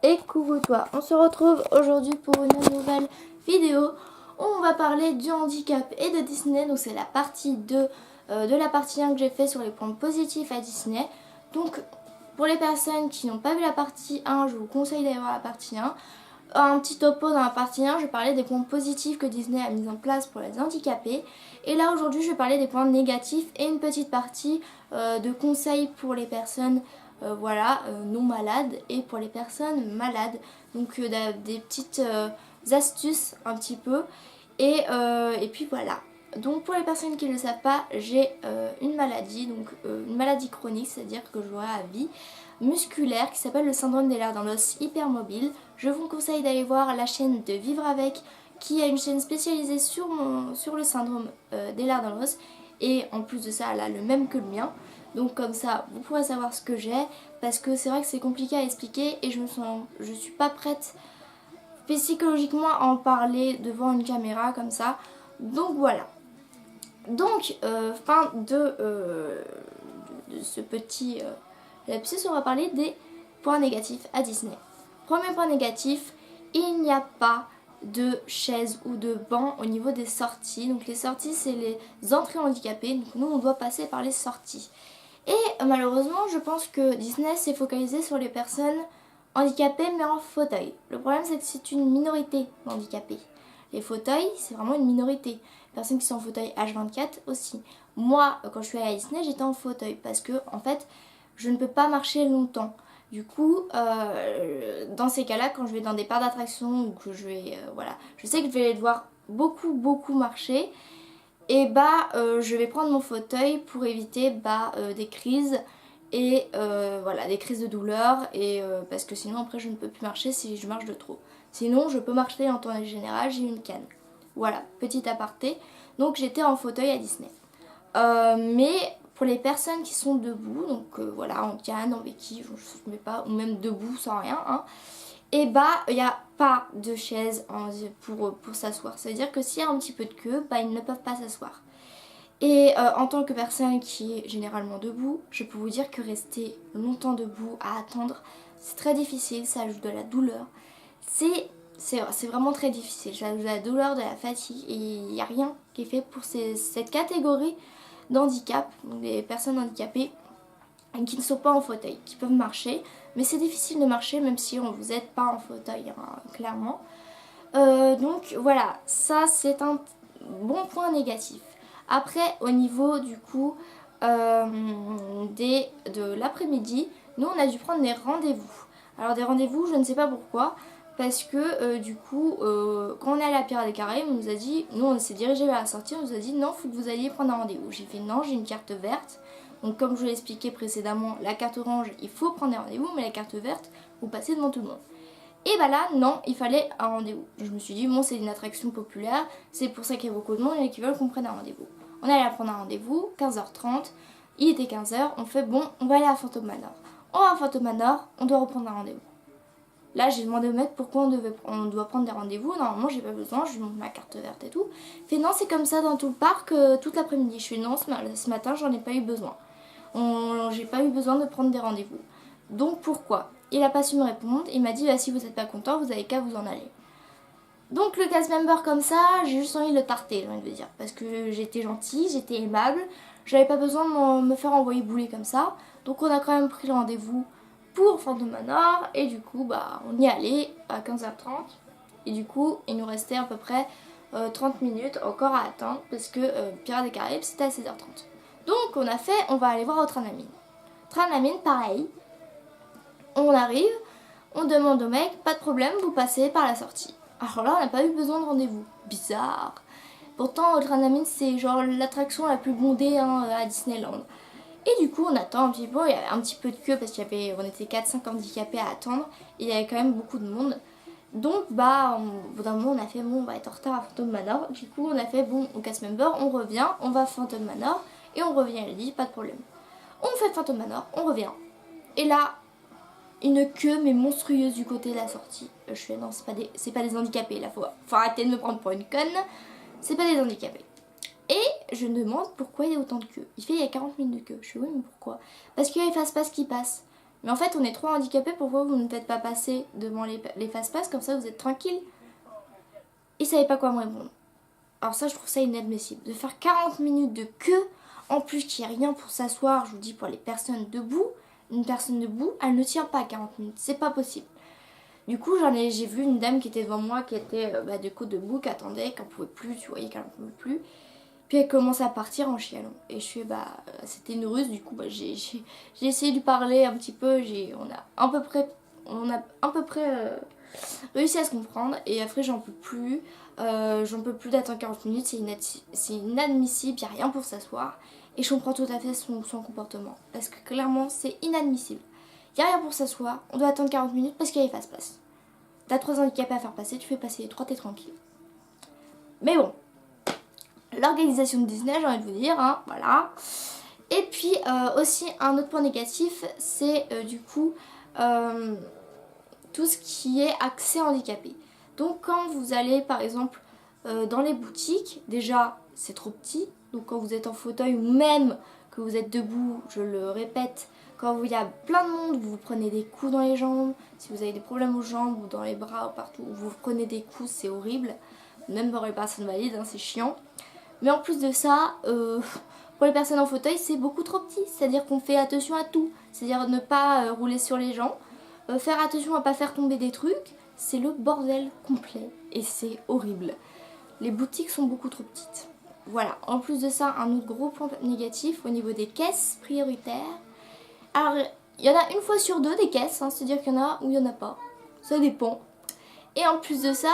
Et coucou toi, on se retrouve aujourd'hui pour une nouvelle vidéo où on va parler du handicap et de Disney. Donc c'est la partie 2 de la partie 1 que j'ai fait sur les points positifs à Disney. Donc pour les personnes qui n'ont pas vu la partie 1, je vous conseille d'aller voir la partie 1. Un petit topo dans la partie 1, je parlais des points positifs que Disney a mis en place pour les handicapés. Et là aujourd'hui je vais parler des points négatifs et une petite partie de conseils pour les personnes non malades et pour les personnes malades. Donc des petites astuces un petit peu. Et puis voilà. Donc pour les personnes qui ne le savent pas, j'ai une maladie, une maladie chronique, c'est-à-dire que j'aurai à vie musculaire qui s'appelle le syndrome des lèvres dans l'os hypermobile. Je vous conseille d'aller voir la chaîne de Vivre Avec qui a une chaîne spécialisée sur le syndrome des lèvres dans l'os. Et en plus de ça, elle a le même que le mien. Donc comme ça, vous pourrez savoir ce que j'ai. Parce que c'est vrai que c'est compliqué à expliquer et je suis pas prête psychologiquement à en parler devant une caméra comme ça. Donc voilà. Donc, fin de ce petit lapsus, on va parler des points négatifs à Disney. Premier point négatif, il n'y a pas de chaises ou de bancs au niveau des sorties. Donc les sorties, c'est les entrées handicapées. Donc nous, on doit passer par les sorties. Et malheureusement, je pense que Disney s'est focalisé sur les personnes handicapées mais en fauteuil. Le problème, c'est que c'est une minorité d'handicapés. Les fauteuils, c'est vraiment une minorité. Les personnes qui sont en fauteuil H24 aussi. Moi, quand je suis allée à Disney, j'étais en fauteuil parce que, en fait, je ne peux pas marcher longtemps. Du coup, dans ces cas-là, quand je vais dans des parcs d'attractions ou que je vais, je sais que je vais devoir beaucoup marcher. Et je vais prendre mon fauteuil pour éviter des crises et des crises de douleur et parce que sinon après je ne peux plus marcher si je marche de trop. Sinon je peux marcher en temps général, j'ai une canne. Voilà, petit aparté. Donc j'étais en fauteuil à Disney. Mais pour les personnes qui sont debout, en canne, en béquille, je ne mets pas, ou même debout sans rien, hein, et il n'y a pas de chaise pour s'asseoir. Ça veut dire que s'il y a un petit peu de queue, ils ne peuvent pas s'asseoir. Et en tant que personne qui est généralement debout, je peux vous dire que rester longtemps debout à attendre, c'est très difficile, ça ajoute de la douleur. C'est vraiment très difficile, ça ajoute de la douleur, de la fatigue, et il n'y a rien qui est fait pour cette catégorie d'handicap, donc des personnes handicapées qui ne sont pas en fauteuil, qui peuvent marcher, mais c'est difficile de marcher même si on vous aide pas en fauteuil, hein, clairement. Donc voilà, ça c'est un bon point négatif. Après, au niveau du coup de l'après-midi, nous on a dû prendre des rendez-vous. Alors des rendez-vous, je ne sais pas pourquoi, parce que quand on est allé à Pirates des Caraïbes, on nous a dit, nous on s'est dirigé vers la sortie, on nous a dit non, il faut que vous alliez prendre un rendez-vous. J'ai fait non, j'ai une carte verte. Donc comme je l'ai expliqué précédemment, la carte orange, il faut prendre des rendez-vous, mais la carte verte, vous passez devant tout le monde. Et là, non, il fallait un rendez-vous. Je me suis dit, bon, c'est une attraction populaire, c'est pour ça qu'il y a beaucoup de monde et qu'ils veulent qu'on prenne un rendez-vous. On est allé prendre un rendez-vous, 15h30, il était 15h, on fait, bon, on va aller à Phantom Manor. On va à Phantom Manor, on doit reprendre un rendez-vous. Là, j'ai demandé au mec pourquoi on doit prendre des rendez-vous. Normalement, j'ai pas besoin, je lui montre ma carte verte et tout. Il fait, non, c'est comme ça dans tout le parc, toute l'après-midi. Je fais, non, ce matin, j'en ai pas eu besoin. J'ai pas eu besoin de prendre des rendez-vous. Donc pourquoi? Il a pas su me répondre. Il m'a dit si vous n'êtes pas content, vous avez qu'à vous en aller. Donc le cast member comme ça, j'ai juste envie de le tarter, j'ai envie de dire. Parce que j'étais gentille, j'étais aimable. J'avais pas besoin de me faire envoyer bouler comme ça. Donc on a quand même pris le rendez-vous pour Phantom Manor. Et du coup, on y allait à 15h30. Et du coup, il nous restait à peu près 30 minutes encore à attendre. Parce que Pirates des Caraïbes, c'était à 16h30. Donc on va aller voir au train de la mine. Train de la mine, pareil. On arrive, on demande au mec, pas de problème, vous passez par la sortie. Alors là, on n'a pas eu besoin de rendez-vous. Bizarre. Pourtant, au train de la mine, c'est genre l'attraction la plus bondée à Disneyland. Et du coup, on attend un petit peu, il y avait un petit peu de queue parce qu'on était 4-5 handicapés à attendre. Et il y avait quand même beaucoup de monde. Donc, au bout d'un moment, on a fait, bon, on va être en retard à Phantom Manor. Du coup, on a fait, bon, au cast member, on revient, on va à Phantom Manor. Et on revient, elle dit, pas de problème. On fait Phantom Manor, on revient. Et là, une queue mais monstrueuse du côté de la sortie. Je fais non, c'est pas des handicapés, là faut arrêter de me prendre pour une conne. C'est pas des handicapés. Et je me demande pourquoi il y a autant de queue. Il fait il y a 40 minutes de queue. Je fais oui mais pourquoi? Parce qu'il fasse pas ce qui passe. Mais en fait, on est trop handicapé, pourquoi vous ne faites pas passer devant les fast-pass, comme ça vous êtes tranquille. Ils savaient pas quoi me répondre. Alors ça, je trouve ça inadmissible. De faire 40 minutes de queue, en plus qu'il n'y a rien pour s'asseoir, je vous dis pour les personnes debout, une personne debout, elle ne tient pas 40 minutes, c'est pas possible. Du coup, j'ai vu une dame qui était devant moi, qui était du coup debout, qui attendait, qui n'en pouvait plus, tu voyais qu'elle n'en pouvait plus. Puis elle commence à partir en chialant. Et je fais c'était une ruse, du coup j'ai essayé de lui parler un petit peu, on a à peu près réussi à se comprendre. Et après j'en peux plus d'attendre 40 minutes, c'est inadmissible, il n'y a rien pour s'asseoir. Et je comprends tout à fait son comportement. Parce que clairement c'est inadmissible. Il n'y a rien pour s'asseoir, on doit attendre 40 minutes parce qu'il y a les fast-pass. T'as 3 handicapés à faire passer, tu fais passer les 3, t'es tranquille. Mais bon, l'organisation de Disney, j'ai envie de vous dire, hein, voilà. Et puis aussi un autre point négatif, c'est du coup tout ce qui est accès handicapé. Donc quand vous allez par exemple dans les boutiques, déjà c'est trop petit, donc quand vous êtes en fauteuil ou même que vous êtes debout, je le répète, quand il y a plein de monde, vous prenez des coups dans les jambes, si vous avez des problèmes aux jambes ou dans les bras ou partout, vous prenez des coups, c'est horrible, même pour les personnes valides, hein, c'est chiant. Mais en plus de ça, pour les personnes en fauteuil, c'est beaucoup trop petit. C'est-à-dire qu'on fait attention à tout. C'est-à-dire ne pas rouler sur les gens, faire attention à ne pas faire tomber des trucs. C'est le bordel complet et c'est horrible. Les boutiques sont beaucoup trop petites. Voilà, en plus de ça, un autre gros point négatif au niveau des caisses prioritaires. Alors, il y en a une fois sur deux des caisses, hein, c'est-à-dire qu'il y en a ou il n'y en a pas. Ça dépend. Et en plus de ça,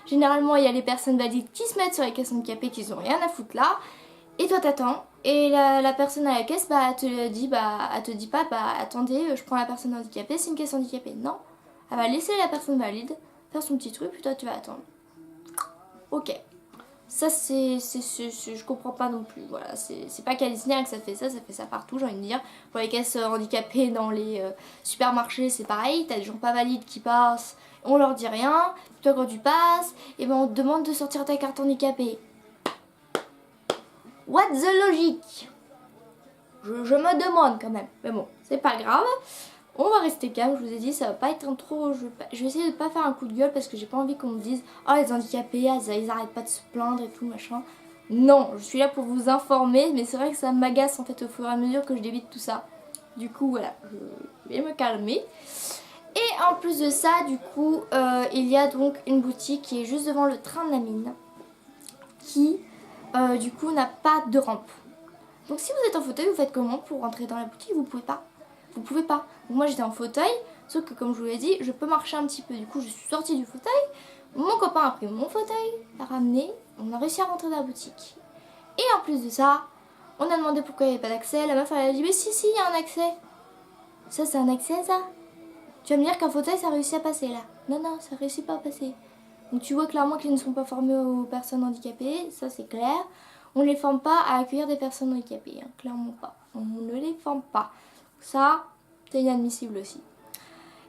généralement il y a les personnes valides qui se mettent sur les caisses handicapées qui n'ont rien à foutre là. Et toi t'attends. Et la personne à la caisse, elle te dit pas, attendez, je prends la personne handicapée, c'est une caisse handicapée. Non, elle va laisser la personne valide faire son petit truc, puis toi tu vas attendre. Ok. Ça je comprends pas non plus. Voilà, c'est pas qu'à Disney que ça fait ça partout, j'ai envie de dire. Pour les caisses handicapées dans les supermarchés, c'est pareil, t'as des gens pas valides qui passent, on leur dit rien. Toi quand tu passes, et ben on te demande de sortir ta carte handicapée. What the logic? Je me demande quand même. Mais bon, c'est pas grave. On va rester calme, je vous ai dit, ça va pas être un trop... Je vais essayer de pas faire un coup de gueule parce que j'ai pas envie qu'on me dise « Oh, les handicapés, ils arrêtent pas de se plaindre et tout, machin. » Non, je suis là pour vous informer, mais c'est vrai que ça m'agace en fait au fur et à mesure que je débite tout ça. Du coup, voilà, je vais me calmer. Et en plus de ça, du coup, il y a donc une boutique qui est juste devant le train de la mine qui, du coup, n'a pas de rampe. Donc si vous êtes en fauteuil, vous faites comment pour rentrer dans la boutique? Vous pouvez pas. Vous pouvez pas. Donc moi j'étais en fauteuil, sauf que comme je vous l'ai dit, je peux marcher un petit peu. Du coup je suis sortie du fauteuil, mon copain a pris mon fauteuil, l'a ramené, on a réussi à rentrer dans la boutique. Et en plus de ça, on a demandé pourquoi il n'y avait pas d'accès. La meuf elle a dit mais si il y a un accès. Ça c'est un accès ça? Tu vas me dire qu'un fauteuil ça réussit à passer là? Non ça réussit pas à passer. Donc tu vois clairement qu'ils ne sont pas formés aux personnes handicapées, ça c'est clair. On ne les forme pas à accueillir des personnes handicapées, hein, clairement pas. On ne les forme pas. Ça, c'est inadmissible aussi.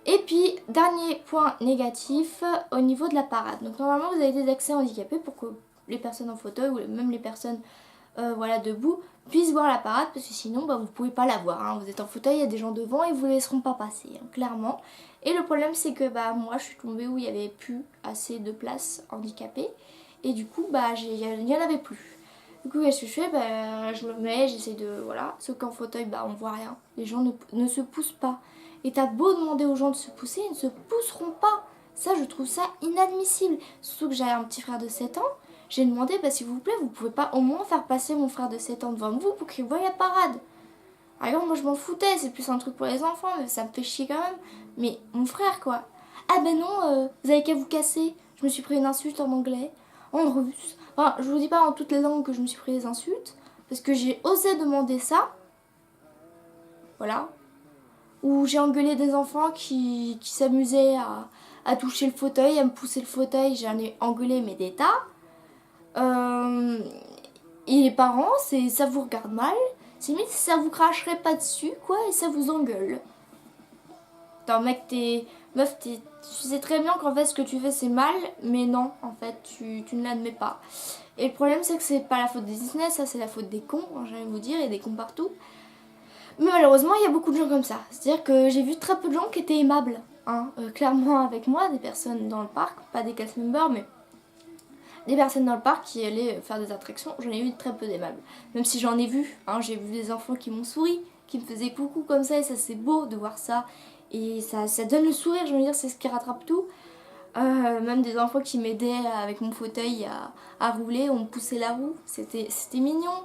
Et puis, dernier point négatif, au niveau de la parade. Donc normalement, vous avez des accès handicapés pour que les personnes en fauteuil ou même les personnes debout puissent voir la parade, parce que sinon, vous ne pouvez pas la voir. Hein. Vous êtes en fauteuil, il y a des gens devant et vous ne les laisseront pas passer, hein, clairement. Et le problème, c'est que moi, je suis tombée où il n'y avait plus assez de place handicapée. Et du coup, il n'y en avait plus. Du coup, qu'est-ce que je fais? Je me mets, j'essaie de... Voilà. Sauf qu'en fauteuil, on voit rien. Les gens ne se poussent pas. Et t'as beau demander aux gens de se pousser, ils ne se pousseront pas. Ça, je trouve ça inadmissible. Surtout que j'ai un petit frère de 7 ans. J'ai demandé, s'il vous plaît, vous pouvez pas au moins faire passer mon frère de 7 ans devant vous pour qu'il voie la parade. Alors moi, je m'en foutais. C'est plus un truc pour les enfants, mais ça me fait chier quand même. Mais mon frère, quoi. Ah non, vous avez qu'à vous casser. Je me suis pris une insulte en anglais, en russe. Enfin, je vous dis pas en toutes les langues que je me suis pris des insultes, parce que j'ai osé demander ça. Voilà. Ou j'ai engueulé des enfants qui s'amusaient à toucher le fauteuil, à me pousser le fauteuil. J'en ai engueulé mais des tas. Et les parents, ça vous regarde mal. C'est limite ça vous cracherait pas dessus, quoi, et ça vous engueule. Attends, mec, meuf, tu sais très bien qu'en fait ce que tu fais c'est mal, mais non, en fait, tu ne l'admets pas. Et le problème c'est que c'est pas la faute des Disney, ça c'est la faute des cons, hein, j'allais vous dire, et des cons partout. Mais malheureusement, il y a beaucoup de gens comme ça. C'est-à-dire que j'ai vu très peu de gens qui étaient aimables, hein, clairement avec moi, des personnes dans le parc, pas des cast members, mais des personnes dans le parc qui allaient faire des attractions. J'en ai vu très peu d'aimables. Même si j'en ai vu, hein, j'ai vu des enfants qui m'ont souri, qui me faisaient coucou comme ça, et ça c'est beau de voir ça. Et ça donne le sourire, je veux dire, c'est ce qui rattrape tout. Même des enfants qui m'aidaient avec mon fauteuil à rouler, on me poussait la roue, c'était mignon.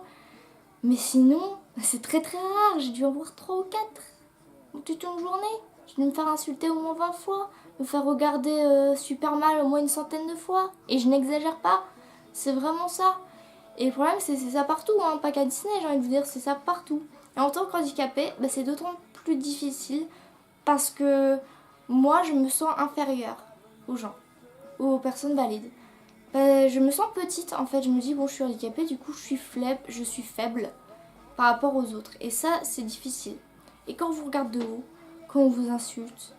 Mais sinon, c'est très très rare, j'ai dû en voir 3 ou 4 toute une journée. J'ai dû me faire insulter au moins 20 fois, me faire regarder super mal au moins une centaine de fois. Et je n'exagère pas, c'est vraiment ça. Et le problème c'est ça partout, hein, pas qu'à Disney, j'ai envie de vous dire, c'est ça partout. Et en tant qu'handicapé, bah, c'est d'autant plus difficile parce que moi je me sens inférieure aux gens, aux personnes valides. Je me sens petite en fait, je me dis bon je suis handicapée, du coup je suis faible par rapport aux autres. Et ça c'est difficile. Et quand on vous regarde de haut, quand on vous insulte,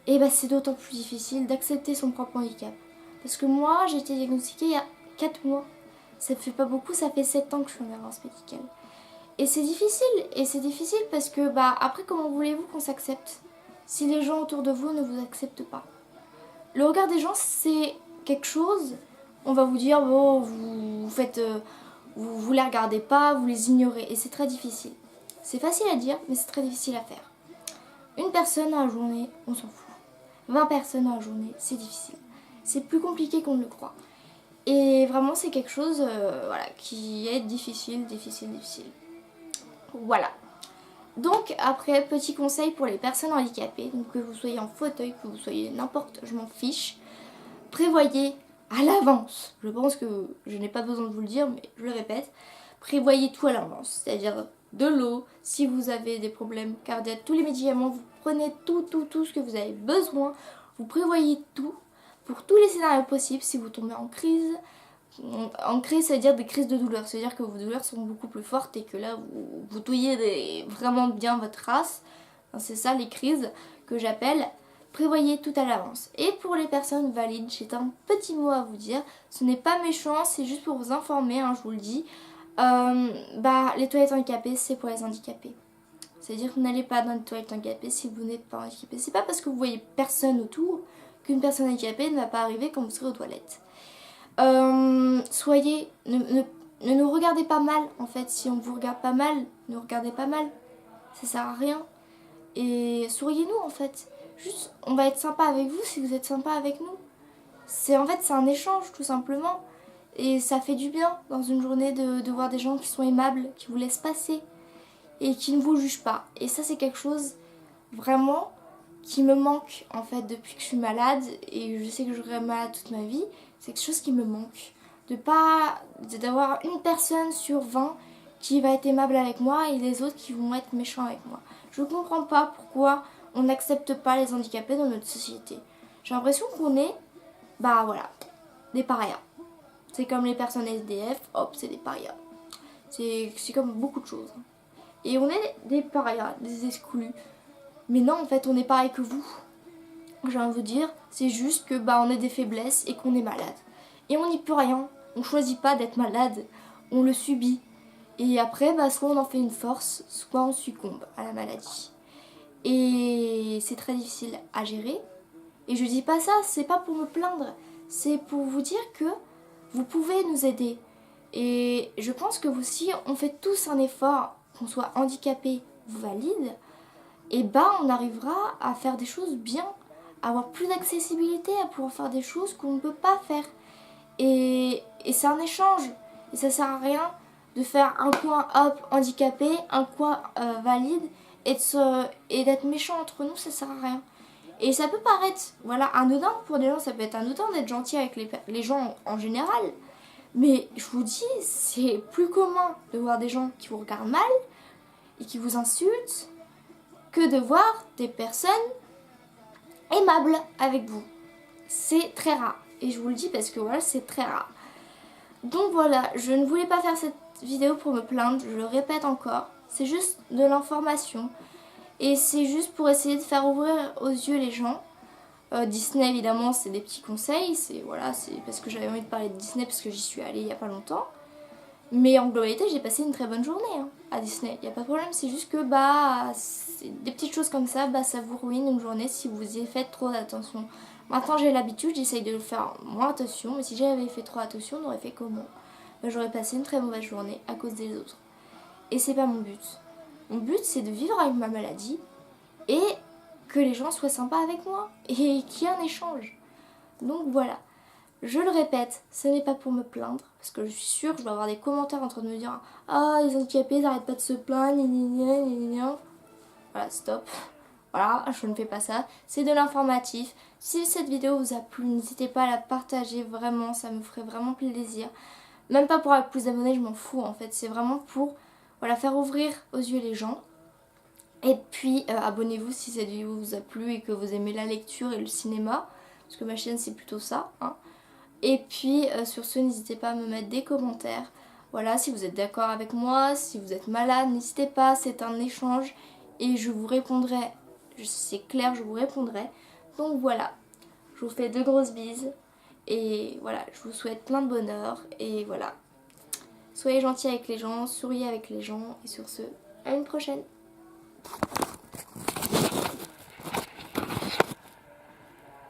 et ben c'est d'autant plus difficile d'accepter son propre handicap. Parce que moi j'ai été diagnostiquée il y a 4 mois. Ça fait pas beaucoup, ça fait 7 ans que je suis en errance médicale. Et c'est difficile parce que bah après comment voulez-vous qu'on s'accepte si les gens autour de vous ne vous acceptent pas? Le regard des gens c'est quelque chose, on va vous dire bon vous faites vous les regardez pas, vous les ignorez et c'est très difficile. C'est facile à dire mais c'est très difficile à faire. Une personne à la journée, on s'en fout. 20 personnes à la journée, c'est difficile. C'est plus compliqué qu'on ne le croit. Et vraiment c'est quelque chose voilà, qui est difficile. Voilà. Donc après, petit conseil pour les personnes handicapées, donc que vous soyez en fauteuil, que vous soyez n'importe, je m'en fiche, prévoyez à l'avance. Je pense que je n'ai pas besoin de vous le dire, mais je le répète, prévoyez tout à l'avance, c'est-à-dire de l'eau, si vous avez des problèmes cardiaques, tous les médicaments, vous prenez tout ce que vous avez besoin, vous prévoyez tout pour tous les scénarios possibles. Si vous tombez en crise, ça veut dire des crises de douleur, c'est-à-dire que vos douleurs sont beaucoup plus fortes et que là vous touillez vraiment bien votre race. C'est ça les crises que j'appelle. Prévoyez tout à l'avance. Et pour les personnes valides, j'ai un petit mot à vous dire. Ce n'est pas méchant, c'est juste pour vous informer, hein, je vous le dis. Les toilettes handicapées, c'est pour les handicapés. C'est-à-dire que vous n'allez pas dans les toilettes handicapées si vous n'êtes pas handicapé. C'est pas parce que vous voyez personne autour qu'une personne handicapée ne va pas arriver quand vous serez aux toilettes. Ne nous regardez pas mal en fait. Si on vous regarde pas mal, ne regardez pas mal. Ça sert à rien. Et souriez-nous en fait. Juste, on va être sympa avec vous si vous êtes sympa avec nous. C'est un échange tout simplement. Et ça fait du bien dans une journée de voir des gens qui sont aimables, qui vous laissent passer et qui ne vous jugent pas. Et ça c'est quelque chose vraiment qui me manque en fait depuis que je suis malade, et je sais que j'aurai malade toute ma vie. C'est quelque chose qui me manque. D'avoir une personne sur 20 qui va être aimable avec moi et les autres qui vont être méchants avec moi. Je ne comprends pas pourquoi on n'accepte pas les handicapés dans notre société. J'ai l'impression qu'on est, des parias. C'est comme les personnes SDF, hop, c'est des parias. C'est comme beaucoup de choses. Et on est des parias, des exclus. Mais non, en fait, on est pareil que vous. J'ai envie de vous dire, c'est juste que on a des faiblesses et qu'on est malade. Et on n'y peut rien. On choisit pas d'être malade, on le subit. Et après, soit on en fait une force, soit on succombe à la maladie. Et c'est très difficile à gérer. Et je dis pas ça, c'est pas pour me plaindre. C'est pour vous dire que vous pouvez nous aider. Et je pense que si on fait tous un effort, qu'on soit handicapé ou valide, on arrivera à faire des choses bien, à avoir plus d'accessibilité, à pouvoir faire des choses qu'on ne peut pas faire. Et c'est un échange. Et ça sert à rien de faire un coin handicapé, un coin valide, et d'être méchant entre nous, ça sert à rien. Et ça peut paraître anodin pour des gens, ça peut être anodin d'être gentil avec les gens en général. Mais je vous dis, c'est plus commun de voir des gens qui vous regardent mal et qui vous insultent que de voir des personnes aimables avec vous. C'est très rare. Et je vous le dis parce que c'est très rare. Donc voilà, je ne voulais pas faire cette vidéo pour me plaindre, je le répète encore. C'est juste de l'information. Et c'est juste pour essayer de faire ouvrir aux yeux les gens. Disney évidemment c'est des petits conseils, c'est parce que j'avais envie de parler de Disney parce que j'y suis allée il n'y a pas longtemps. Mais en globalité j'ai passé une très bonne journée à Disney, il n'y a pas de problème, c'est juste que des petites choses comme ça, ça vous ruine une journée si vous y faites trop attention. Maintenant j'ai l'habitude, j'essaye de faire moins attention, mais si j'avais fait trop attention, on aurait fait comment? J'aurais passé une très mauvaise journée à cause des autres. Et c'est pas mon but. Mon but c'est de vivre avec ma maladie et que les gens soient sympas avec moi et qu'il y ait un échange. Donc voilà. Je le répète, ce n'est pas pour me plaindre, parce que je suis sûre que je vais avoir des commentaires en train de me dire « Ah, les handicapés, ils arrêtent pas de se plaindre, gna. Voilà, stop. Voilà, je ne fais pas ça. C'est de l'informatif. Si cette vidéo vous a plu, n'hésitez pas à la partager, vraiment, ça me ferait vraiment plaisir. Même pas pour avoir plus d'abonnés, je m'en fous en fait. C'est vraiment pour faire ouvrir aux yeux les gens. Et puis, abonnez-vous si cette vidéo vous a plu et que vous aimez la lecture et le cinéma, parce que ma chaîne c'est plutôt ça, hein. Et puis sur ce, n'hésitez pas à me mettre des commentaires. Voilà, si vous êtes d'accord avec moi, si vous êtes malade, n'hésitez pas, c'est un échange et je vous répondrai. C'est clair, je vous répondrai. Donc voilà, je vous fais de grosses bises et voilà, je vous souhaite plein de bonheur et voilà. Soyez gentils avec les gens, souriez avec les gens et sur ce, à une prochaine.